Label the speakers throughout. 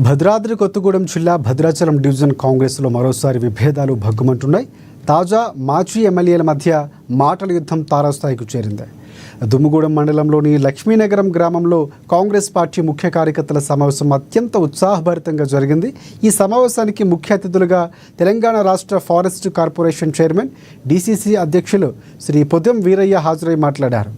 Speaker 1: భద్రాద్రి కొత్తగూడెం జిల్లా భద్రాచలం డివిజన్ కాంగ్రెస్లో మరోసారి విభేదాలు భగ్గుమంటున్నాయి. తాజా మాజీ ఎమ్మెల్యేల మధ్య మాటల యుద్ధం తారాస్థాయికి చేరింది. దుమ్ముగూడెం మండలంలోని లక్ష్మీనగరం గ్రామంలో కాంగ్రెస్ పార్టీ ముఖ్య కార్యకర్తల సమావేశం అత్యంత ఉత్సాహభరితంగా జరిగింది. ఈ సమావేశానికి ముఖ్య అతిథులుగా తెలంగాణ రాష్ట్ర ఫారెస్ట్ కార్పొరేషన్ చైర్మన్, డీసీసీ అధ్యక్షులు శ్రీ పొదెం వీరయ్య హాజరై మాట్లాడారు.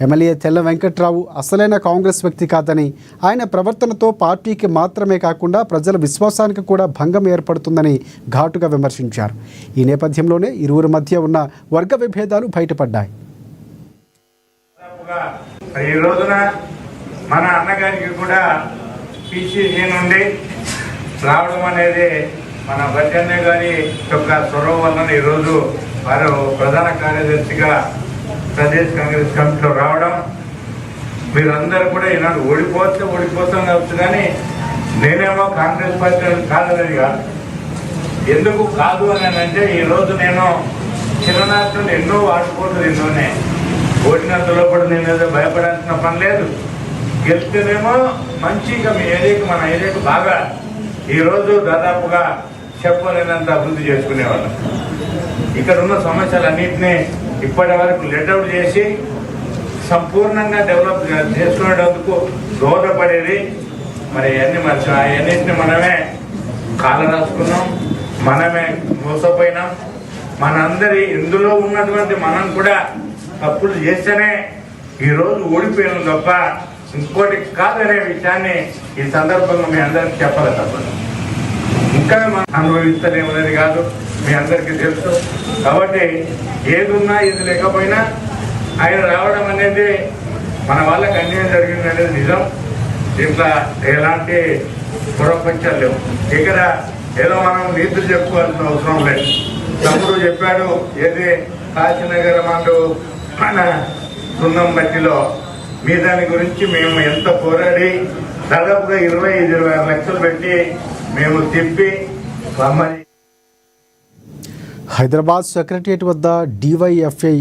Speaker 1: ఎమ్మెల్యే తెల్ల వెంకట్రావు అసలైన కాంగ్రెస్ వ్యక్తి కాదని, ఆయన ప్రవర్తనతో పార్టీకి మాత్రమే కాకుండా ప్రజల విశ్వాసానికి కూడా భంగం ఏర్పడుతుందని ఘాటుగా విమర్శించారు. ఈ నేపథ్యంలోనే ఇరువురి మధ్య ఉన్న వర్గ విభేదాలు బయటపడ్డాయి.
Speaker 2: ఈ రోజున మన అన్నగారికి కూడా పిసిసి నుండి రావడం అనేది మన బచ్చన్న గారి యొక్క చొరవ వలన ఈరోజు వారు ప్రధాన కార్యదర్శిగా ప్రదేశ్ కాంగ్రెస్ కమిటీలో రావడం, మీరందరూ కూడా ఈనాడు ఓడిపోతాం కావచ్చు, కానీ నేనేమో కాంగ్రెస్ పార్టీ కాదనేది కాదు. ఎందుకు కాదు అని అంటే ఈరోజు నేను చిన్ననాటి ఎన్నో వాడుకోవట్లేదు, ఎన్నోనే ఓడినంతలో కూడా నేను ఏదో భయపడాల్సిన పని లేదు. గెలిస్తేనేమో మంచిగా మీ ఏరియాకి, మన ఏరియాకు బాగా ఈరోజు దాదాపుగా చెప్పలేనంత అభివృద్ధి చేసుకునేవాళ్ళం. ఇక్కడ ఉన్న సమస్యలన్నింటినీ ఇప్పటి వరకు లెట్అవుట్ చేసి సంపూర్ణంగా డెవలప్ చేసుకునేందుకు దోహదపడేది. మరి అవన్నింటినీ మనమే కాళ్ళ రాసుకున్నాం, మనమే మోసపోయినాం. మనందరి ఇందులో ఉన్నటువంటి మనం కూడా తప్పులు చేస్తేనే ఈరోజు ఓడిపోయినాం తప్ప ఇంకోటి కాదనే విషయాన్ని ఈ సందర్భంగా మీ అందరికీ చెప్పాలి తప్పదు. ఇంకా మనం అనుభవిస్తలేమనేది కాదు, మీ అందరికీ తెలుసు. కాబట్టి ఏది ఉన్నా ఏది లేకపోయినా ఆయన రావడం అనేది మన వాళ్ళకి అన్యాయం జరిగింది అనేది నిజం. దీంట్లో ఎలాంటి పురపంచాలు లేవు. ఇక్కడ ఏదో మనం నీతులు చెప్పుకోవాల్సిన అవసరం లేదు. తమ్ముడు చెప్పాడు, ఏది కాశీనగరం అంటూ మన బృందం బట్టిలో మీ దాని గురించి మేము ఎంత పోరాడి దాదాపుగా 25-26 లక్షలు పెట్టి మేము తిప్పి రమ్మని.
Speaker 1: హైదరాబాద్ సెక్రటరియట్ వద్ద డివైఎఫ్ఐ